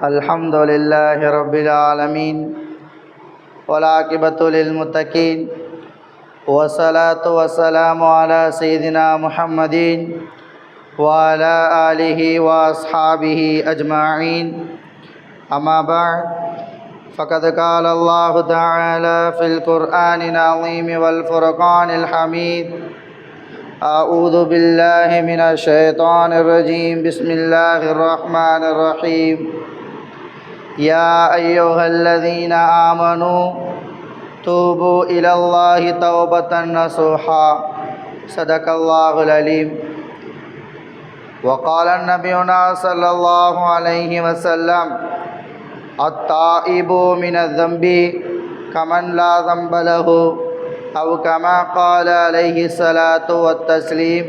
الحمد لله رب العالمين والعاقبة للمتقين والصلاة والسلام على سيدنا محمد وعلى آله وأصحابه أجمعين أما بعد فقد قال الله تعالى في القرآن العظيم والفرقان الحميد أعوذ بالله من الشيطان الرجيم بسم الله الرحمن الرحيم يا أيها الذين آمنوا توبوا إلى الله توبة نصوحا صدق الله العليم. وقال نبينا صلى الله عليه وسلم التائب من الذنب كمن لا ذنب له أو كما قال عليه الصلاة والتسليم.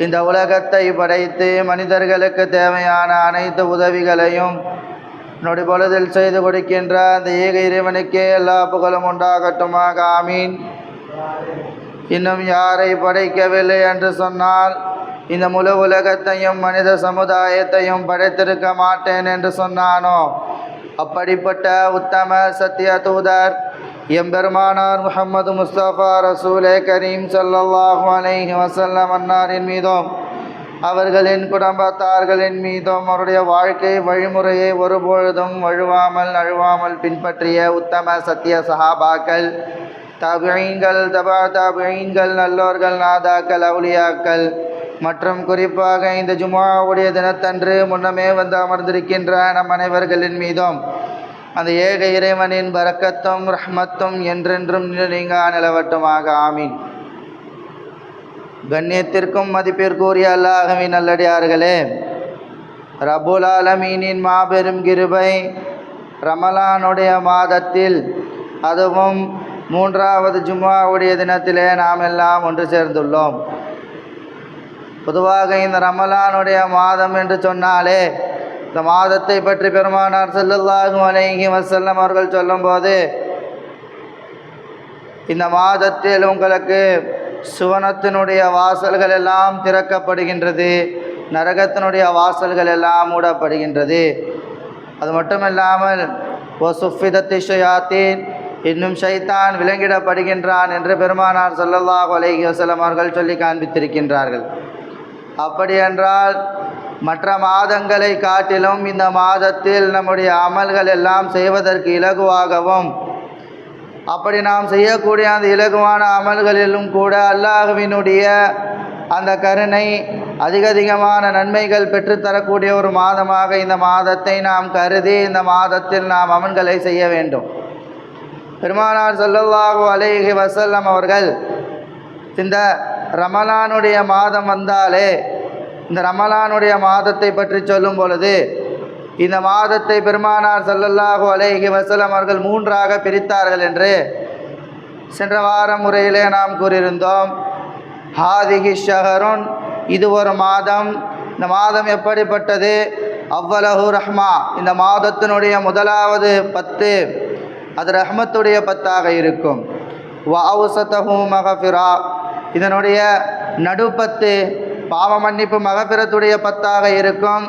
இந்த உலகத்தை படைத்து மனிதர்களுக்கு தேவையான அனைத்து உதவிகளையும் நொடிபொழுதில் செய்து கொடுக்கின்ற அந்த ஏக இறைவனுக்கே எல்லா புகழும் உண்டாகட்டுமாக. ஆமீன். இன்னும் யாரை படைக்கவில்லை என்று சொன்னால் இந்த முழு உலகத்தையும் மனித சமுதாயத்தையும் படைத்திருக்க மாட்டேன் என்று சொன்னானோ அப்படிப்பட்ட உத்தம சத்திய தூதர் எம்பெருமானார் முஹம்மது முஸ்தபா ரசூலே கரீம் ஸல்லல்லாஹு அலைஹி வஸல்லம் அன்னாரின் மீதும் அவர்களின் குடும்பத்தார்களின் மீதும் அவருடைய வாழ்க்கை வழிமுறையை ஒருபொழுதும் நழுவாமல் பின்பற்றிய உத்தம சத்திய சஹாபாக்கள், தாபிஈன்கள், தபா தாபிஈன்கள், நல்லோர்கள், நாதாக்கள், அவுலியாக்கள் மற்றும் குறிப்பாக இந்த ஜும்ஆவுடைய தினத்தன்று முன்னமே வந்து அமர்ந்திருக்கின்ற நம் அனைவர்களின் மீதும் அந்த ஏக இறைவனின் பரக்கத்தும் ரஹ்மத்தும் என்றென்றும் நீங்கா நிலவட்டுமாக. ஆமீன். கண்ணியத்திற்கும் மதிப்பிற்குரிய அல்லாஹ்வின் நல்லடியார்களே, ரப்புல் ஆலமீனின் மாபெரும் கிருபை ரமலானுடைய மாதத்தில், அதுவும் 3வது ஜும்ஆவுடைய தினத்திலே நாம் எல்லாம் ஒன்று சேர்ந்துள்ளோம். பொதுவாக இந்த ரமலானுடைய மாதம் என்று சொன்னாலே இந்த மாதத்தை பற்றி பெருமானார் ஸல்லல்லாஹு அலைஹி வஸல்லம் அவர்கள் சொல்லும்போது, இந்த மாதத்தில் உங்களுக்கு சுவனத்தினுடைய வாசல்கள் எல்லாம் திறக்கப்படுகின்றது, நரகத்தினுடைய வாசல்கள் எல்லாம் மூடப்படுகின்றது. அது மட்டுமில்லாமல் வசுஃபிதத்தி ஷயாத்தீன், இன்னும் ஷைத்தான் விலங்கிடப்படுகின்றான் என்று பெருமானார் ஸல்லல்லாஹு அலைஹி வஸல்லம் அவர்கள் சொல்லி காண்பித்திருக்கின்றார்கள். அப்படியென்றால் மற்ற மாதங்களை காட்டிலும் இந்த மாதத்தில் நம்முடைய அமல்கள் எல்லாம் செய்வதற்கு இலகுவாகவும், அப்படி நாம் செய்யக்கூடிய அந்த இலகுவான அமல்களிலும் கூட அல்லாஹ்வினுடைய அந்த கருணை அதிகமான நன்மைகள் பெற்றுத்தரக்கூடிய ஒரு மாதமாக இந்த மாதத்தை நாம் கருதி இந்த மாதத்தில் நாம் அமல்களை செய்ய வேண்டும். பெருமானார் ஸல்லல்லாஹு அலைஹி வஸல்லம் அவர்கள் இந்த ரமலானுடைய மாதம் வந்தாலே இந்த ரமலானுடைய மாதத்தை பற்றி சொல்லும் பொழுது, இந்த மாதத்தை பெருமானார் ஸல்லல்லாஹு அலைஹி வஸல்லம் அவர்கள் 3ஆக பிரித்தார்கள் என்று சென்ற வாரம் முறையிலே நாம் கூறியிருந்தோம். ஹாதிஹி ஷஹருன், இது ஒரு மாதம். இந்த மாதம் எப்படிப்பட்டது? அவ்வலஹு ரஹ்மா, இந்த மாதத்தினுடைய முதலாவது 10 அது ரஹ்மத்துடைய 10ஆக இருக்கும். வ அவ்ஸதஹு மக்ஃபிரா, இதனுடைய நடுப்பத்து பாவ மன்னிப்பு மகபிரத்துடைய 10ஆக இருக்கும்.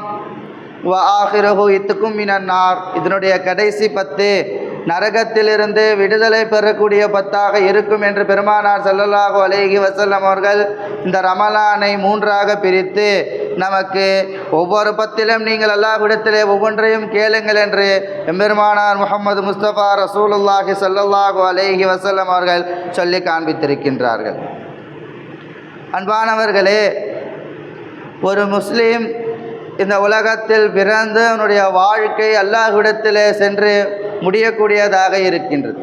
வ ஆஹிரஹு இத்துக்கும் மினன்னார், இதனுடைய கடைசி 10 நரகத்திலிருந்து விடுதலை பெறக்கூடிய 10ஆக இருக்கும் என்று பெருமானார் ஸல்லல்லாஹு அலைஹி வஸல்லம் அவர்கள் இந்த ரமலானை 3ஆக பிரித்து நமக்கு ஒவ்வொரு 10லும் நீங்கள் அல்லாஹ்விடத்திலே ஒவ்வொன்றையும் கேளுங்கள் என்று எம்பெருமானார் முஹம்மது முஸ்தபா ரசூலுல்லாஹி ஸல்லல்லாஹு அலைஹி வஸல்லம் அவர்கள் சொல்லி காண்பித்திருக்கின்றார்கள். அன்பானவர்களே, ஒரு முஸ்லீம் இந்த உலகத்தில் பிறந்து அவனுடைய வாழ்க்கை அல்லாஹ்விடத்திலே சென்று முடியக்கூடியதாக இருக்கின்றது.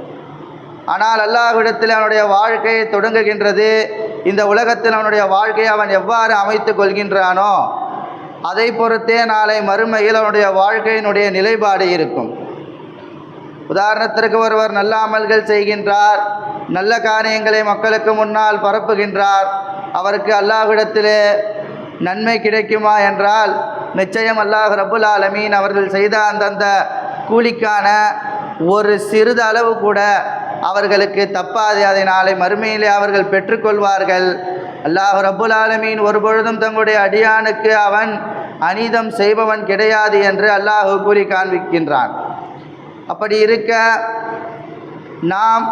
ஆனால் அல்லாஹ்விடத்தில் அவனுடைய வாழ்க்கை தொடங்குகின்றது. இந்த உலகத்தில் அவனுடைய வாழ்க்கையை அவன் எவ்வாறு அமைத்து கொள்கின்றானோ அதை பொறுத்தே நாளை மறுமையில் அவனுடைய வாழ்க்கையினுடைய நிலைப்பாடு இருக்கும். உதாரணத்திற்கு ஒருவர் நல்ல அமல்கள் செய்கின்றார், நல்ல காரியங்களை மக்களுக்கு முன்னால் பரப்புகின்றார். அவருக்கு அல்லாஹ்விடத்திலே நன்மை கிடைக்குமா என்றால் நிச்சயம் அல்லாஹ் ரப்புல் ஆலமீன் அவர்கள் செய்த அந்தந்த கூலிக்கான ஒரு சிறிது அளவு கூட அவர்களுக்கு தப்பாது. அதை நாளை மறுமையிலே அவர்கள் பெற்றுக்கொள்வார்கள். அல்லாஹ் ரப்புல் ஆலமீன் ஒரு பொழுதும் தங்களுடைய அடியானுக்கு அவன் அநீதம் செய்பவன் கிடையாது என்று அல்லாஹ் கூறி காண்பிக்கின்றான். அப்படி இருக்க நாம்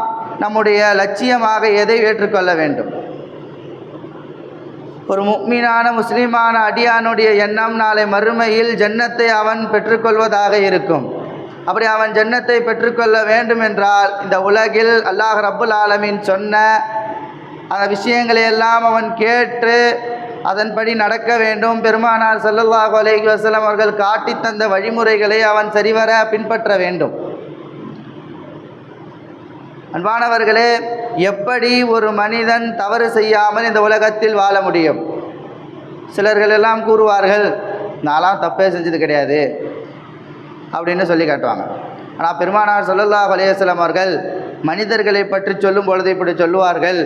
நம்முடைய லட்சியமாக எதை ஏற்றுக்கொள்ள வேண்டும்? ஒரு முஃமினான முஸ்லிமான அடியானுடைய எண்ணம் நாளை மறுமையில் ஜன்னத்தை அவன் பெற்றுக்கொள்வதாக இருக்கும். அப்படி அவன் ஜன்னத்தை பெற்றுக்கொள்ள வேண்டும் என்றால் இந்த உலகில் அல்லாஹ் ரப்புல் ஆலமீன் சொன்ன அந்த விஷயங்களை எல்லாம் அவன் கேட்டு அதன்படி நடக்க வேண்டும். பெருமானார் ஸல்லல்லாஹு அலைஹி வஸல்லம் அவர்கள் காட்டி தந்த வழிமுறைகளை அவன் சரிவர பின்பற்ற வேண்டும். அன்பானவர்களே, எப்படி ஒரு மனிதன் தவறு செய்யாமல் இந்த உலகத்தில் வாழ முடியும்? சிலர்கள் எல்லாம் கூறுவார்கள், நான்லாம் தப்பே செஞ்சது கிடையாது அப்படின்னு சொல்லி காட்டுவாங்க. ஆனால் பெருமானார் ஸல்லல்லாஹு அலைஹி வஸல்லம் அவர்கள் மனிதர்களை பற்றி சொல்லும் பொழுது இப்படி சொல்லுவார்கள்,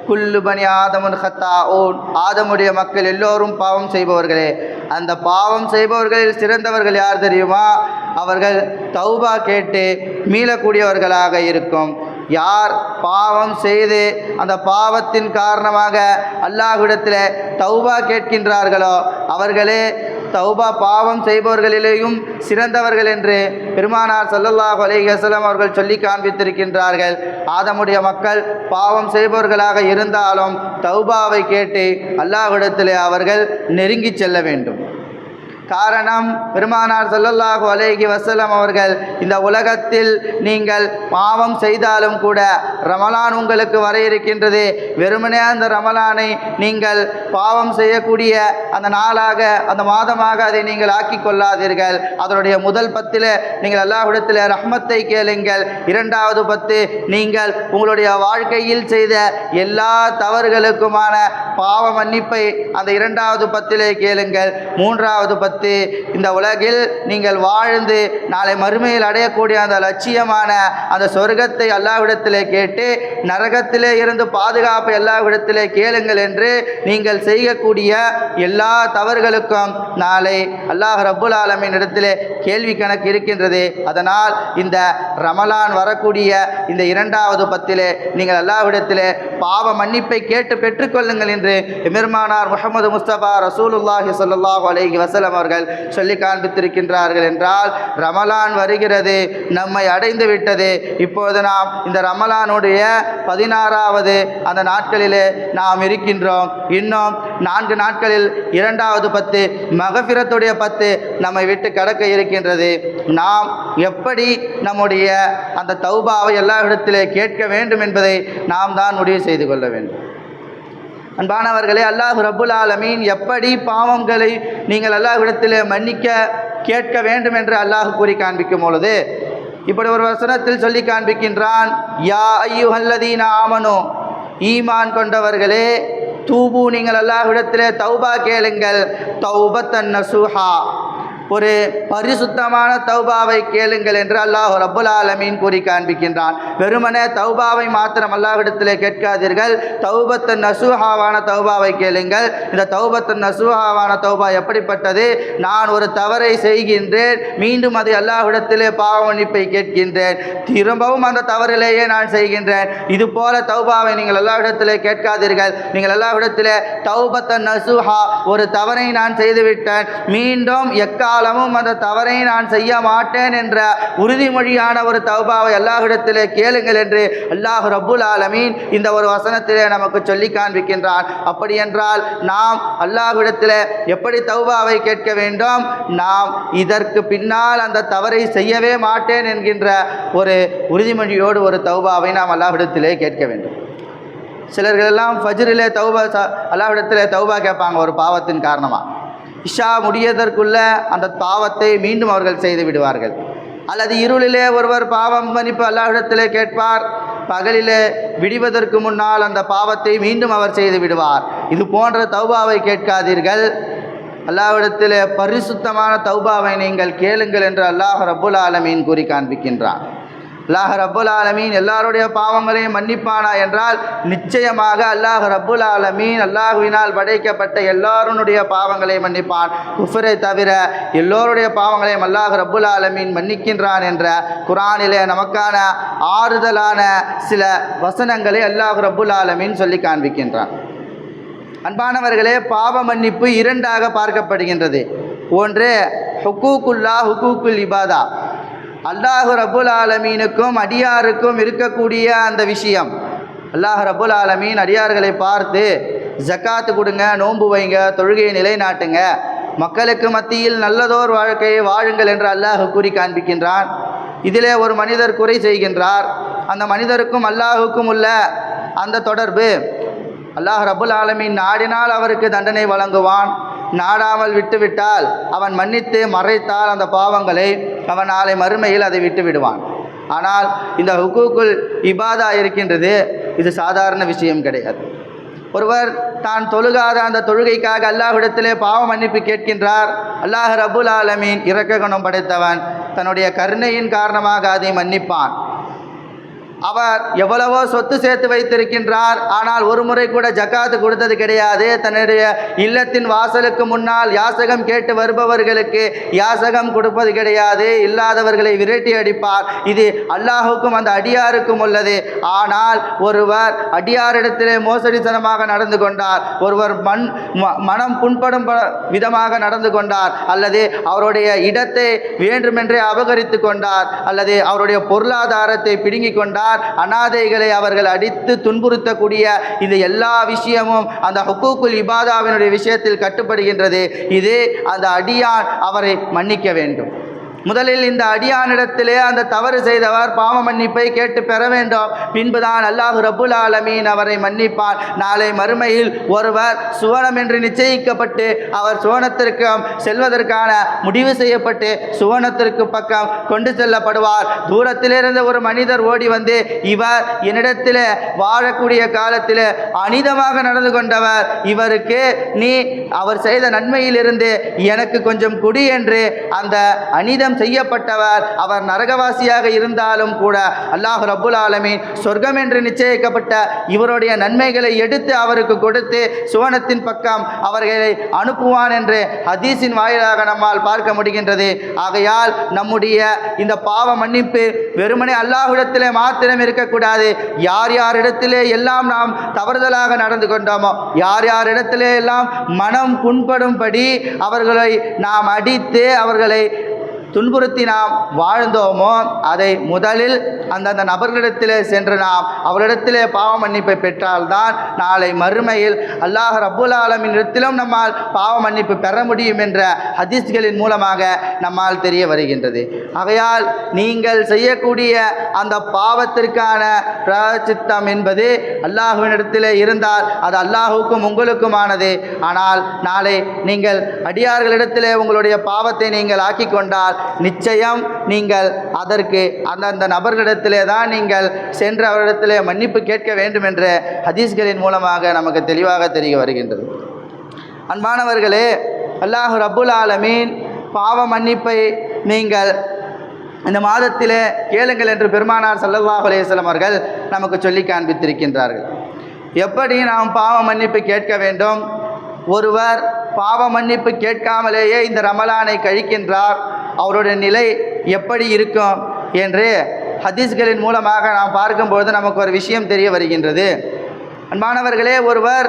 குல்லு பனி ஆதமுன் ஹத்தாஊன், ஆதமுடைய மக்கள் எல்லோரும் பாவம் செய்பவர்களே. அந்த பாவம் செய்பவர்களில் சிறந்தவர்கள் யார் தெரியுமா? அவர்கள் தௌபா கேட்டு மீளக்கூடியவர்களாக இருக்கும். யார் பாவம் செய்து அந்த பாவத்தின் காரணமாக அல்லாஹ்விடத்தில் தௌபா கேட்கின்றார்களோ அவர்களே தௌபா பாவம் செய்பவர்களிலேயும் சிறந்தவர்கள் என்று பெருமானார் ஸல்லல்லாஹு அலைஹி வஸல்லம் அவர்கள் சொல்லி காண்பித்திருக்கின்றார்கள். ஆதமுடைய மக்கள் பாவம் செய்பவர்களாக இருந்தாலும் தௌபாவை கேட்டு அல்லாஹ்விடத்தில் அவர்கள் நெருங்கி செல்ல வேண்டும். காரணம், பெருமானார் ஸல்லல்லாஹு அலைஹி வஸல்லம் அவர்கள் இந்த உலகத்தில் நீங்கள் பாவம் செய்தாலும் கூட ரமலான் உங்களுக்கு வர இருக்கின்றது, வெறுமனே அந்த ரமலானை நீங்கள் பாவம் செய்யக்கூடிய அந்த நாளாக அந்த மாதமாக அதை நீங்கள் ஆக்கி கொள்ளாதீர்கள். அதனுடைய முதல் 10 நீங்கள் அல்லாஹ்விடத்தில் ரஹ்மத்தை கேளுங்கள். 2வது 10 நீங்கள் உங்களுடைய வாழ்க்கையில் செய்த எல்லா தவறுகளுக்குமான பாவ மன்னிப்பை அந்த 2வது 10 கேளுங்கள். 3வது 10 இந்த உலகில் நீங்கள் வாழ்ந்து நாளை மறுமையில் அடையக்கூடிய அந்த லட்சியமான அந்த சொர்க்கத்தை அல்லாஹ்விடத்திலே கேட்டு நரகத்திலே இருந்து பாதுகாப்பை அல்லாஹ்விடத்திலே கேளுங்கள் என்று நீங்கள் செய்யக்கூடிய எல்லா தவறுகளுக்கும் நாளை அல்லாஹ் ரப்புல் ஆலமீன் இடத்திலே கேள்வி கணக்கு இருக்கின்றது. அதனால் இந்த ரமலான் வரக்கூடிய இந்த 2வது 10 நீங்கள் அல்லாஹ்விடத்திலே பாவ மன்னிப்பை கேட்டு பெற்றுக்கொள்ளுங்கள் என்று பெருமானார் முஹம்மது முஸ்தபா ரசூலுல்லாஹி ஸல்லல்லாஹு அலைஹி வஸல்லம் அவர்கள் சொல்லி காண்பித்திருக்கின்றார்கள். என்றால் ரமலான் வருகிறது, நம்மை அடைந்து விட்டது. இப்போது நாம் இந்த ரமலானுடைய 16வது அந்த நாட்களிலே நாம் இருக்கின்றோம். இன்னும் 4 நாட்களில் 2வது 10 மகஃபிரத்துடைய 10 நம்மை விட்டு கடக்க இருக்கின்றது. நாம் எப்படி நம்முடைய அந்த தௌபாவை எல்லாரிடத்திலே கேட்க வேண்டும் என்பதை நாம் தான் முடிவு செய்து கொள்ள வேண்டும். அன்பானவர்களே, அல்லாஹ் ரப்புல் ஆலமீன் எப்படி பாவங்களை நீங்கள் அல்லாஹ்விடத்திலே மன்னிக்க கேட்க வேண்டும் என்று அல்லாஹ் கூறி காண்பிக்கும் பொழுது இப்படி ஒரு வசனத்தில் சொல்லி காண்பிக்கின்றான், யா அய்யுஹல்லதீன ஆமனு, ஈமான் கொண்டவர்களே, தூபு நீங்கள் அல்லாஹ்விடத்திலே தௌபா கேளுங்கள், தௌபத்தன் நசூஹா, ஒரு பரிசுத்தமான தௌபாவை கேளுங்கள் என்று அல்லாஹ் ரப்புல் ஆலமீன் கூறி காண்பிக்கின்றான். வெறுமனே தௌபாவை மாத்திரம் அல்லாஹ்விடத்திலே கேட்காதீர்கள், தௌபத்தன் நசூஹாவான தௌபாவை கேளுங்கள். இந்த தௌபத்தன் நசூஹாவான தௌபா எப்படிப்பட்டது? நான் ஒரு தவறை செய்கின்றேன், மீண்டும் அதை அல்லாஹ்விடத்திலே பாவ மன்னிப்பை கேட்கின்றேன், திரும்பவும் அந்த தவறிலேயே நான் செய்கின்றேன். இது போல தௌபாவை நீங்கள் அல்லாஹ்விடத்திலே கேட்காதீர்கள். நீங்கள் அல்லாஹ்விடத்திலே தௌபத்தன் நசூஹா, ஒரு தவறை நான் செய்துவிட்டேன், மீண்டும் காலமும் அந்த தவறை நான் செய்ய மாட்டேன் என்ற உறுதிமொழியான ஒரு தௌபாவை அல்லாஹ்விடத்திலே கேளுங்கள் என்று அல்லாஹ் ரப்புல் ஆலமீன் இந்த ஒரு வசனத்திலே நமக்கு சொல்லி காண்பிக்கின்றான். அப்படி என்றால் நாம் அல்லாஹ்விடத்திலே எப்படி தௌபாவை கேட்க வேண்டும்? நாம் இதற்கு பின்னால் அந்த தவறை செய்யவே மாட்டேன் என்கின்ற ஒரு உறுதிமொழியோடு ஒரு தௌபாவை நாம் அல்லாஹ்விடத்திலே கேட்க வேண்டும். சிலர்கள் எல்லாம் ஃபஜ்ரிலே தௌபா அல்லாஹ்விடத்திலே தௌபா கேட்பாங்க ஒரு பாவத்தின் காரணமாக. இஷா முடியதற்குள்ள அந்த பாவத்தை மீண்டும் அவர்கள் செய்து விடுவார்கள். அல்லது இருளிலே ஒருவர் பாவம் மன்னிப்பு அல்லாஹ்விடத்திலே கேட்பார், பகலிலே விடுவதற்கு முன்னால் அந்த பாவத்தை மீண்டும் அவர் செய்து விடுவார். இது போன்ற தௌபாவை கேட்காதீர்கள், அல்லாஹ்விடத்திலே பரிசுத்தமான தௌபாவை நீங்கள் கேளுங்கள் என்று அல்லாஹ் ரப்புல் ஆலமீன் கூறி காண்பிக்கின்றான். அல்லாஹ் ரப்புல் ஆலமீன் எல்லாருடைய பாவங்களையும் மன்னிப்பானா என்றால் நிச்சயமாக அல்லாஹ் ரப்புல் ஆலமீன் அல்லாஹ்வினால் படைக்கப்பட்ட எல்லாருடைய பாவங்களையும் மன்னிப்பான். குஃப்ரை தவிர எல்லோருடைய பாவங்களையும் அல்லாஹ் ரப்புல் ஆலமீன் மன்னிக்கின்றான் என்ற குர்ஆனிலே நமக்கான ஆறுதலான சில வசனங்களை அல்லாஹ் ரப்புல் ஆலமீன் சொல்லி காண்பிக்கின்றான். அன்பானவர்களே, பாவ மன்னிப்பு 2ஆக பார்க்கப்படுகின்றது. ஒன்று ஹுக்கூக்குல்லா ஹுக்கூக்குல் இபாதா, அல்லாஹ் ரப்புல் ஆலமீனுக்கும் அடியாருக்கும் இருக்கக்கூடிய அந்த விஷயம். அல்லாஹ் ரப்புல் ஆலமீன் அடியார்களை பார்த்து ஜக்காத்து கொடுங்க, நோன்பு வைங்க, தொழுகையை நிலைநாட்டுங்க, மக்களுக்கு மத்தியில் நல்லதோர் வாழ்க்கையை வாழுங்கள் என்று அல்லாஹ் கூறி காண்பிக்கின்றான். இதிலே ஒரு மனிதர் குறை செய்கின்றார். அந்த மனிதருக்கும் அல்லாஹுக்கும் உள்ள அந்த தொடர்பு, அல்லாஹ் ரப்புல் ஆலமீன் நாடினால் அவருக்கு தண்டனை வழங்குவான், நாடாமல் விட்டுவிட்டால் அவன் மன்னித்து மறைத்தால் அந்த பாவங்களை அவன் நாளை மறுமையில் அதை விட்டு விடுவான். ஆனால் இந்த ஹுக்கூக்குல் இபாதா இருக்கின்றது, இது சாதாரண விஷயம் கிடையாது. ஒருவர் தான் தொழுகாத அந்த தொழுகைக்காக அல்லாஹ்விடத்திலே பாவ மன்னிப்பு கேட்கின்றார். அல்லாஹ் ரப்புல் ஆலமீன் இரக்க குணம் படைத்தவன், தன்னுடைய கருணையின் காரணமாக அதை மன்னிப்பான். அவர் எவ்வளவோ சொத்து சேர்த்து வைத்திருக்கின்றார், ஆனால் ஒரு முறை கூட ஜக்காத்து கொடுத்தது கிடையாது. தன்னுடைய இல்லத்தின் வாசலுக்கு முன்னால் யாசகம் கேட்டு வருபவர்களுக்கு யாசகம் கொடுப்பது கிடையாது, இல்லாதவர்களை விரட்டி அடிப்பார். இது அல்லாஹுக்கும் அந்த அடியாருக்கும் உள்ளது. ஆனால் ஒருவர் அடியாரிடத்திலே மோசடித்தனமாக நடந்து கொண்டார், ஒருவர் மனம் புண்படும் விதமாக நடந்து கொண்டார், அல்லது அவருடைய இடத்தை வேண்டுமென்றே அபகரித்து கொண்டார், அல்லது அவருடைய பொருளாதாரத்தை பிடுங்கி கொண்டார், அனாதைகளை அவர்கள் அடித்து துன்புறுத்தக்கூடிய இந்த எல்லா விஷயமும் அந்த ஹுக்கூக்குல் இபாதாவினுடைய விஷயத்தில் கட்டுப்படுகின்றது. இது அந்த அடியான் அவரை மன்னிக்க வேண்டும். முதலில் இந்த அடியானிடத்திலே அந்த தவறு செய்தவர் பாவ மன்னிப்பை கேட்டு பெற வேண்டும். பின்புதான் அல்லாஹ் ரப்புல் ஆலமீன் அவரை மன்னிப்பான். நாளை மறுமையில் ஒருவர் சுவனம் என்று நிச்சயிக்கப்பட்டு அவர் சுவனத்திற்கு செல்வதற்கான முடிவு செய்யப்பட்டு சுவனத்திற்கு பக்கம் கொண்டு செல்லப்படுவார். தூரத்திலிருந்து ஒரு மனிதர் ஓடி வந்து, இவர் என்னிடத்தில் வாழக்கூடிய காலத்தில் அனிதமாக நடந்து கொண்டவர், இவருக்கு நீ அவர் செய்த நன்மையிலிருந்து எனக்கு கொஞ்சம் குடி என்று அந்த அனிதம் செய்யப்பட்டவர் அவர் நரகவாசியாக இருந்தாலும் கூட அல்லாஹ் ரப்புல் ஆலமீன் சொர்க்கம் என்று நிச்சயிக்கப்பட்ட இவருடைய நன்மைகளை எடுத்து அவருக்கு கொடுத்து சுவனத்தின் பக்கம் அவர்களை அனுப்புவான் என்று ஹதீஸின் வாயிலாக நம்மால் பார்க்க முடிகின்றது. ஆகையால் நம்முடைய இந்த பாவ மன்னிப்பு வெறுமனே அல்லாஹ்விடத்திலே மாத்திரம் இருக்கக்கூடாது. யார் யாரிடத்திலே எல்லாம் நாம் தவறுதலாக நடந்து கொண்டோமோ, யார் யாரிடத்திலே எல்லாம் மனம் புண்படும்படி அவர்களை நாம் அடித்து அவர்களை துன்புறுத்தி நாம் வாழ்ந்தோமோ, அதை முதலில் அந்தந்த நபர்களிடத்திலே சென்று நாம் அவரிடத்திலே பாவ மன்னிப்பை பெற்றால்தான் நாளை மறுமையில் அல்லாஹ் ரப்புல் ஆலமீனிடத்திலும் நம்மால் பாவ மன்னிப்பு பெற முடியும் என்ற ஹதீஸ்களின் மூலமாக நம்மால் தெரிய வருகின்றது. ஆகையால் நீங்கள் செய்யக்கூடிய அந்த பாவத்திற்கான பிராயச்சித்தம் என்பது அல்லாஹ்வினிடத்திலே இருந்தால் அது அல்லாஹுக்கும் உங்களுக்குமானது. ஆனால் நாளை நீங்கள் அடியார்களிடத்திலே உங்களுடைய பாவத்தை நீங்கள் ஆக்கி கொண்டால் நிச்சயம் நீங்கள் அதற்கு அந்தந்த நபர்களிடத்திலே தான் நீங்கள் சென்று அவரிடத்திலே மன்னிப்பு கேட்க வேண்டும் என்ற ஹதீஸ்களின் மூலமாக நமக்கு தெளிவாக தெரிய வருகின்றது. அன்பானவர்களே, அல்லாஹ் ரப்புல் ஆலமீன் பாவ மன்னிப்பை நீங்கள் இந்த மாதத்திலே கேளுங்கள் என்று பெருமானார் ஸல்லல்லாஹு அலைஹி வஸல்லம் அவர்கள் நமக்கு சொல்லி காண்பித்திருக்கின்றார்கள். எப்படி நாம் பாவ மன்னிப்பு கேட்க வேண்டும்? ஒருவர் பாவ மன்னிப்பு கேட்காமலேயே இந்த ரமலானை கழிக்கின்றார், அவருடைய நிலை எப்படி இருக்கும் என்று ஹதீஸ்களின் மூலமாக நாம் பார்க்கும்போது நமக்கு ஒரு விஷயம் தெரிய வருகின்றது. அன்பானவர்களே, ஒருவர்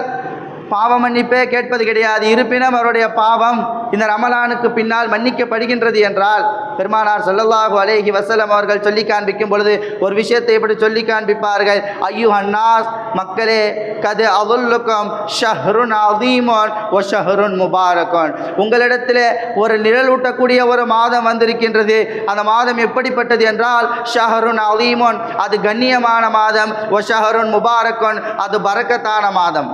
பாவ மன்னிப்பே கேட்பது கிடையாது, இருப்பினும் அவருடைய பாவம் இந்த ரமலானுக்கு பின்னால் மன்னிக்கப்படுகின்றது என்றால் பெருமானார் ஸல்லல்லாஹு அலைஹி வஸல்லம் அவர்கள் சொல்லி காண்பிக்கும் பொழுது ஒரு விஷயத்தை இப்படி சொல்லி காண்பிப்பார்கள். அய்யுஹன்னாஸ், மக்களே, கது அதுல்லுக்கும் ஷஹ்ருன் அதீமுன் வ ஷஹ்ருன் முபாரக்குன், உங்களிடத்திலே ஒரு நிழலூட்டக்கூடிய ஒரு மாதம் வந்திருக்கின்றது. அந்த மாதம் எப்படிப்பட்டது என்றால் ஷஹ்ருன் அதீமுன், அது கண்ணியமான மாதம், வ ஷஹ்ருன் முபாரக்குன், அது பரக்கத்தான மாதம்.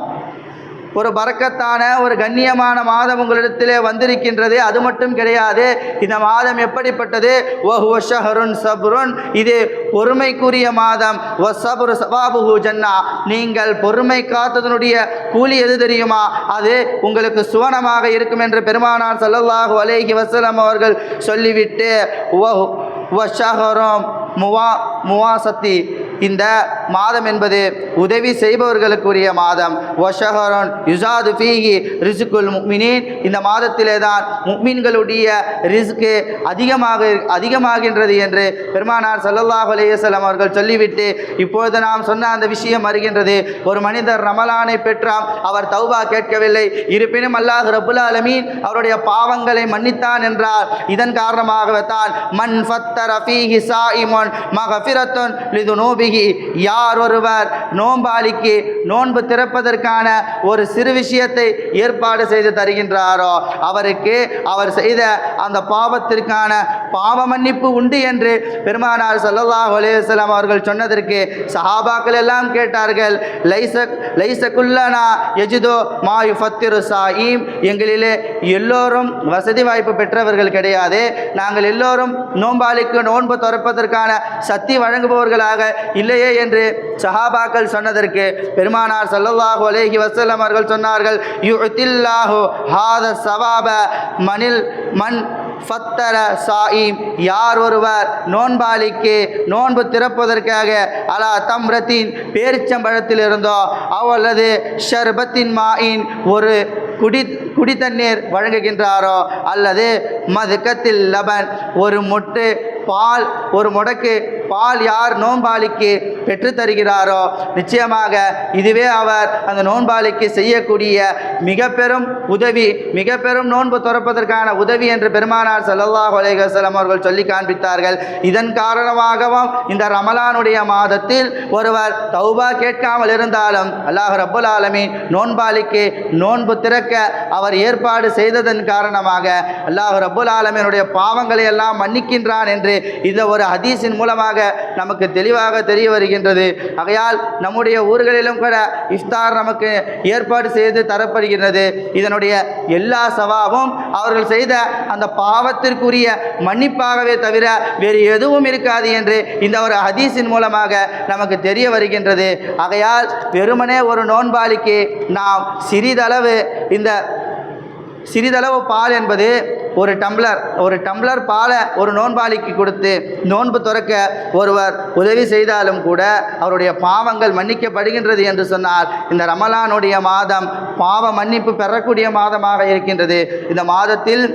ஒரு பரக்கத்தான ஒரு கண்ணியமான மாதம் உங்களிடத்திலே வந்திருக்கின்றது. அது மட்டும் கிடையாது, இந்த மாதம் எப்படிப்பட்டது? வஹுவ ஷஹ்ருன் சப்ருன், இது பொறுமைக்குரிய மாதம். வ சப்ரு ஸவாபுஹு ஜன்னா, நீங்கள் பொறுமை காத்ததனுடைய கூலி எது தெரியுமா? அது உங்களுக்கு சுவனமாக இருக்கும் என்று பெருமானார் ஸல்லல்லாஹு அலைஹி வஸல்லம் அவர்கள் சொல்லிவிட்டு வ ஷஹ்ரும் முவாசத்தி, இந்த மாதம் என்பது உதவி செய்பவர்களுக்குரிய மாதம். வஷஹரன் யுசாது ஃபீஹி ரிஸ்குல் முஃமினீன், இந்த மாதத்திலே தான் முஃமின்களுடைய ரிஸ்கு அதிகமாகின்றது என்று பெருமானார் ஸல்லல்லாஹு அலைஹி வஸல்லம் அவர்கள் சொல்லிவிட்டு இப்பொழுது நாம் சொன்ன அந்த விஷயம் வருகின்றது. ஒரு மனிதர் ரமலானை பெற்றாம், அவர் தௌபா கேட்கவில்லை, இருப்பினும் அல்லாஹ் ரப்புல் ஆலமீன் அவருடைய பாவங்களை மன்னித்தான் என்றால் இதன் காரணமாகவே தான் மன் ஃபத்தர ஃபீஹி ஸாயிமுன் மக்ஃபிரத்துன் லிதுனூபிஹி, யார் ஒருவர் நோன்பாளிக்கு நோன்பு திறப்பதற்கான ஒரு சிறு விஷயத்தை ஏற்பாடு செய்து தருகின்றாரோ அவருக்கு அவர் செய்த அந்த பாவத்திற்கான பாவ மன்னிப்பு உண்டு என்று பெருமானார் ஸல்லல்லாஹு அலைஹி வஸல்லம் அவர்கள் சொன்னதற்கு சஹாபாக்கள் எல்லாம் கேட்டார்கள், லைஸ குல்லனா யஜிது மா யுஃபத்திரு ஸாயிம், எங்களிலே எல்லோரும் வசதி வாய்ப்பு பெற்றவர்கள் கிடையாது, நாங்கள் எல்லோரும் நோன்பாளிக்கு நோன்பு திறப்பதற்கான சக்தி வழங்குபவர்களாக இல்லையே என்று சஹாபாக்கள் சொன்னதற்கு பெருமானார் ஸல்லல்லாஹு அலைஹி வஸல்லம் அவர்கள் சொன்னார்கள், யுஅத்தில்லாஹு ஹாத ஸவாப மன் ஃபத்தர ஸாயிம், யார் ஒருவர் நோன்பாளிக்கு நோன்பு திறப்பதற்காக அலா தம்ரத்தின் பேரிச்சம்பழத்தில் இருந்தோ அல்லது ஷர்பத்தின் மாயின் ஒரு குடி தண்ணீர் வழங்குகின்றாரோ அல்லது மதுக்கத்தில் லபன் ஒரு மொட்டு பால் ஒரு முடக்கு பால் யார் நோன்பாளிக்கு பெற்று தருகிறாரோ நிச்சயமாக இதுவே அவர் அந்த நோன்பாளிக்கு செய்யக்கூடிய மிக பெரும் உதவி, மிக பெரும் நோன்பு துறப்பதற்கான உதவி என்று பெருமானார் ஸல்லல்லாஹு அலைஹி வஸல்லம் அவர்கள் சொல்லி காண்பித்தார்கள். இதன் காரணமாகவும் இந்த ரமலானுடைய மாதத்தில் ஒருவர் தௌபா கேட்காமல் இருந்தாலும் அல்லாஹ் ரப்புல் ஆலமீன் நோன்பாளிக்கு நோன்பு திறக்க அவர் ஏற்பாடு செய்ததன் காரணமாக அல்லாஹ் ரப்புல் ஆலமீனுடைய பாவங்களை எல்லாம் மன்னிக்கின்றான் என்று இந்த ஒரு ஹதீஸின் மூலமாக நமக்கு தெளிவாக தெரிய வருகின்றது. ஆகையால் நம்முடைய ஊர்களிலும் கூட இஃப்தார் நமக்கு ஏற்பாடு செய்து தரப்படுகின்றது. இதனுடைய எல்லா சவாபும் அவர்கள் செய்த அந்த பாவத்திற்குரிய மன்னிப்பாகவே தவிர வேறு எதுவும் இருக்காது என்று இந்த ஒரு ஹதீஸின் மூலமாக நமக்கு தெரிய வருகின்றது. ஆகையால் வெறுமனே ஒரு நோன்பாளிக்கு நாம் சிறிதளவு பால் என்பது ஒரு டம்ளர் பாலை ஒரு நோன்பாளிக்கு கொடுத்து நோன்பு துறக்க ஒருவர் உதவி செய்தாலும் கூட அவருடைய பாவங்கள் மன்னிக்கப்படுகின்றது என்று சொன்னால் இந்த ரமலானுடைய மாதம் பாவ மன்னிப்பு பெறக்கூடிய மாதமாக இருக்கின்றது. இந்த மாதத்தில்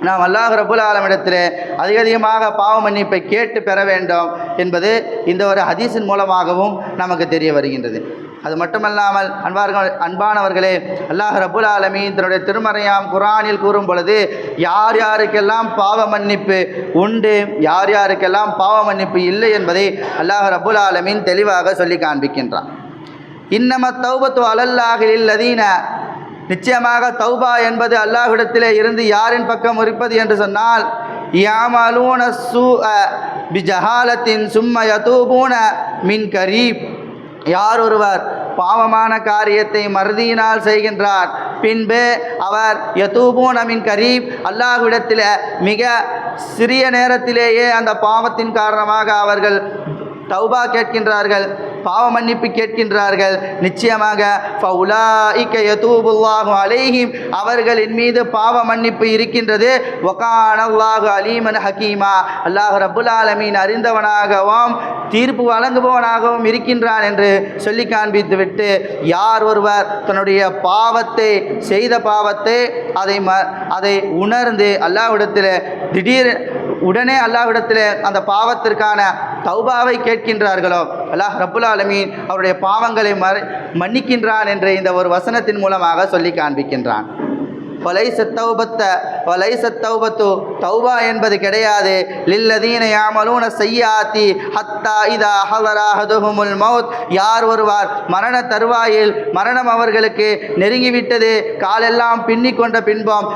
நாம் அல்லாஹ் ரப்புல் ஆலமீனிடத்தில் அதிகமாக பாவ மன்னிப்பை கேட்டு பெற வேண்டும் என்பது இந்த ஒரு ஹதீஸின் மூலமாகவும் நமக்கு தெரிய வருகின்றது. அது மட்டுமல்லாமல் அன்பானவர்களே, அல்லாஹ் ரப்புல் ஆலமீன் தன்னுடைய திருமறையாம் குர்ஆனில் கூறும் பொழுது யார் யாருக்கெல்லாம் பாவ மன்னிப்பு உண்டு, யார் யாருக்கெல்லாம் பாவ மன்னிப்பு இல்லை என்பதை அல்லாஹ் ரப்புல் ஆலமீன் தெளிவாக சொல்லி காண்பிக்கின்றான். இன்னமத் தௌபத்து அலல்லாஹி லில்லதீன, நிச்சயமாக தௌபா என்பது அல்லாஹ்விடத்திலே இருந்து யாரின் பக்கம் இருப்பது என்று சொன்னால் யாமலூன ஸூஅ பிஜஹாலத்தின் சும்ம யதூபூன மின் கரீப், யார் ஒருவர் பாவமான காரியத்தை மறதியினால் செய்கின்றார், பின்பு அவர் யதூபூன மின் கரீப், அல்லாஹ்விடத்தில் மிக சிறிய நேரத்திலேயே அந்த பாவத்தின் காரணமாக அவர்கள் தௌபா கேட்கின்றார்கள், பாவ மன்னிப்பு கேட்கின்றார்கள், நிச்சயமாக ஃபஉலாயிக யதூபுல்லாஹு அலைஹிம், அவர்களின் மீது பாவ மன்னிப்பு இருக்கின்றது. வகானல்லாஹு அலீமன் ஹக்கீமா, அல்லாஹ் ரப்புல் ஆலமீன் அறிந்தவனாகவும் தீர்ப்பு வழங்குபவனாகவும் இருக்கின்றான் என்று சொல்லி காண்பித்துவிட்டு யார் ஒருவர் தன்னுடைய பாவத்தை செய்த பாவத்தை அதை உணர்ந்து அல்லாஹ்விடத்தில் உடனே அல்லாஹ்விடத்தில் அந்த பாவத்திற்கான தௌபாவை கேட்கின்றார்களோ அல்லாஹ் ரப்புல் ஆலமீன் அவருடைய பாவங்களை மன்னிக்கின்றான் என்று இந்த ஒரு வசனத்தின் மூலமாக சொல்லி காண்பிக்கின்றான். வலைசத் தௌபத்து, தௌபா என்பது கிடையாது. லில்லதீன யாமலூன ஸய்யாத்தி ஹத்தா இதா ஹலரா அஹதுஹுமுல் மௌத், யார் ஒருவர் மரண தருவாயில் மரணம் அவர்களுக்கு நெருங்கிவிட்டது, காலெல்லாம் பின்னி கொண்ட பின்பும்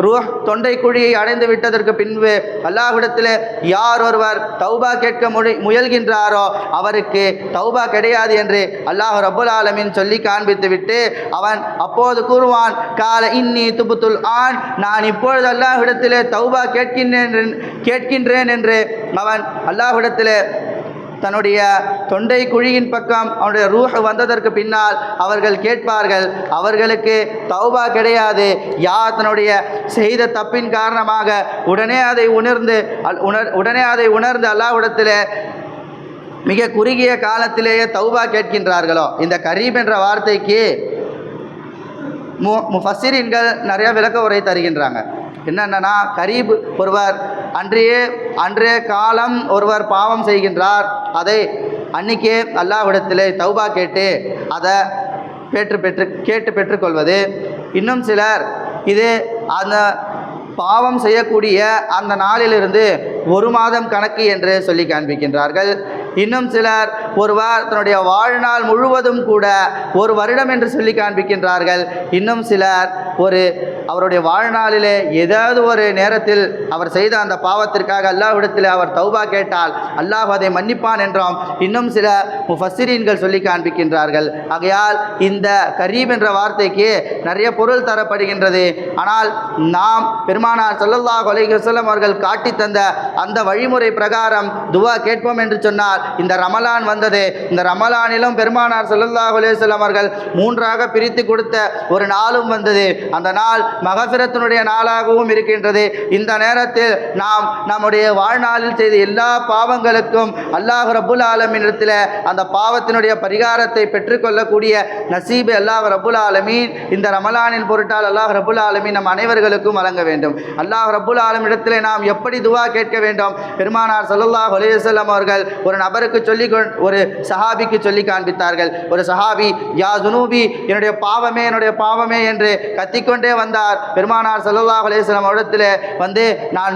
ரூஹ் தொண்டை குழியை அடைந்து விட்டதற்கு பின்பு அல்லாஹ்விடத்தில் யார் ஒருவர் தௌபா கேட்க முயல்கின்றாரோ அவருக்கு தௌபா கிடையாது என்று அல்லாஹ் ரப்புல் ஆலமீன் சொல்லி காண்பித்து விட்டு அவன் அப்போது கூறுவான், கால இன்னி துபுத்துல் ஆன், நான் இப்பொழுது அல்லாஹ்விடத்திலே தௌபா கேட்கின்றேன் என்று அவன் அல்லாஹ்விடத்திலே தன்னுடைய தொண்டை குழியின் பக்கம் அவனுடைய ரூஹ் வந்ததற்கு பின்னால் அவர்கள் கேட்பார்கள். அவர்களுக்கு தௌபா கிடையாது. யார் தன்னுடைய செய்த தப்பின் காரணமாக உடனே அதை உணர்ந்து அல்லாஹ்விடத்தில் மிக குறுகிய காலத்திலேயே தௌபா கேட்கின்றார்களோ, இந்த கரீப் என்ற வார்த்தைக்கு முஃபஸ்ஸிரீன்கள் நிறைய விளக்க உரை தருகின்றாங்க. என்னென்னா, கரீப் ஒருவர் அன்றைய காலம் ஒருவர் பாவம் செய்கின்றார், அதை அன்றைக்கே அல்லாஹ்விடத்திலே தௌபா கேட்டு அதை கேட்டு பெற்றுக்கொள்வது. இன்னும் சிலர் இது அந்த பாவம் செய்யக்கூடிய அந்த நாளிலிருந்து 1 மாதம் கணக்கு என்று சொல்லி காண்பிக்கின்றார்கள். இன்னும் சிலர் ஒருவர் தன்னுடைய வாழ்நாள் முழுவதும் கூட 1 வருடம் என்று சொல்லி காண்பிக்கின்றார்கள். இன்னும் சிலர் அவருடைய வாழ்நாளிலே ஏதாவது ஒரு நேரத்தில் அவர் செய்த அந்த பாவத்திற்காக அல்லாஹ்விடத்தில் அவர் தௌபா கேட்டால் அல்லாஹ் அதை மன்னிப்பான் என்றும் இன்னும் சில முஃபஸ்ஸிரீன்கள் சொல்லி காண்பிக்கின்றார்கள். ஆகையால் இந்த கரீப் என்ற வார்த்தைக்கு நிறைய பொருள் தரப்படுகின்றது. ஆனால் நாம் பெருமானார் ஸல்லல்லாஹு அலைஹி வஸல்லம் அவர்கள் காட்டி தந்த அந்த வழிமுறை பிரகாரம் துவா கேட்போம் என்று சொன்னால், இந்த ரமலான் வந்தது, இந்த ரமலானிலும் பெருமானார் ஸல்லல்லாஹு அலைஹி வஸல்லம் அவர்கள் 3ஆக பிரித்து கொடுத்த ஒரு நாளும் வந்தது. அந்த நாள் மகஃபிரத்தினுடைய நாளாகவும் இருக்கின்றது. இந்த நேரத்தில் நாம் நம்முடைய வாழ்நாளில் செய்த எல்லா பாவங்களுக்கும் அல்லாஹ் ரப்புல் ஆலமீனிடத்தில் அந்த பாவத்தினுடைய பரிகாரத்தை பெற்றுக்கொள்ளக்கூடிய நசீபை அல்லாஹ் ரப்புல் ஆலமீன் இந்த ரமலானின் பொருட்டால் அல்லாஹ் ரப்புல் ஆலமீன் நம் அனைவர்களுக்கும் வழங்க வேண்டும். அல்லாஹ் ரப்புல் ஆலமீனிடத்தில் நாம் எப்படி துவா கேட்க வேண்டும்? பெருமானார் ஸல்லல்லாஹு அலைஹி வஸல்லம் அவர்கள் ஒரு நபருக்கு ஒரு சஹாபிக்கு சொல்லி காண்பித்தார்கள். ஒரு சஹாபி, யா ஜுனூபி, என்னுடைய பாவமே என்று கத்திக்கொண்டே வந்தார். பெருமானார் ஸல்லல்லாஹு அலைஹி வஸல்லம் இடத்திலே வந்து, நான்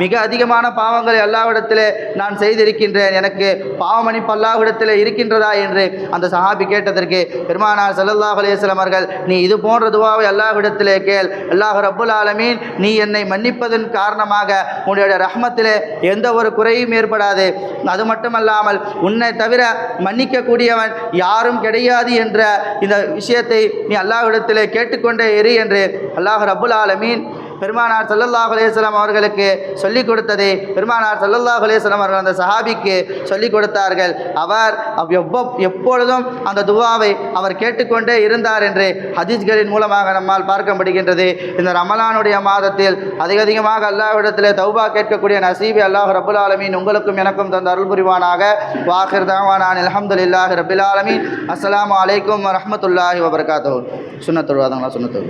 மிக அதிகமான பாவங்களை அல்லாஹ்விடத்திலே நான் செய்திருக்கின்றேன், எனக்கு பாவமன்னிப்பு அல்லாஹ்விடத்திலே இருக்கின்றதா என்று அந்த சஹாபி கேட்டதற்கு பெருமானார் ஸல்லல்லாஹு அலைஹி வஸல்லம் அவர்கள், நீ இது போன்ற துவாவை அல்லாஹ்விடத்திலே கேள், அல்லாஹ் ரப்புல் ஆலமீன் நீ என்னை மன்னிப்பதன் காரணமாக உன்னுடைய ரஹ்மத்திலே எந்த ஒரு குறையும் ஏற்படாது, அது மட்டுமல்லாமல் உன்னை தவிர மன்னிக்கக்கூடியவன் யாரும் கிடையாது என்ற இந்த விஷயத்தை நீ அல்லாஹ்விடத்திலே கேட்டுக்கொண்டே இரு என்று அல்லாஹ் ரப்புல் ஆலமீன் பெருமானார் ஸல்லல்லாஹு அலைஹி வஸல்லம் அவர்களுக்கு சொல்லிக் கொடுத்ததை பெருமானார் ஸல்லல்லாஹு அலைஹி வஸல்லம் அவர்கள் அந்த சஹாபிக்கு சொல்லிக் கொடுத்தார்கள். அவர் எப்பொழுதும் அந்த துவாவை அவர் கேட்டுக்கொண்டே இருந்தார் என்று ஹதீஸ்களின் மூலமாக நம்மால் பார்க்க முடிகின்றது. இந்த ரமலானுடைய மாதத்தில் அதிகமாக அல்லாஹ்விடத்திலே தௌபா கேட்கக்கூடிய நசீபை அல்லாஹ் ரப்புல் ஆலமீன் உங்களுக்கும் எனக்கும் தந்த அருள் புரிவானாக. வாஹிர் தஅவானா அல்ஹம்துலில்லாஹி ரப்பில் ஆலமீன். அஸ்ஸலாமு அலைக்கும் வரஹ்மத்துல்லாஹி வபரகாத்துஹு. சுன்னத்துல் வாதங்களா சுன்னத்துல்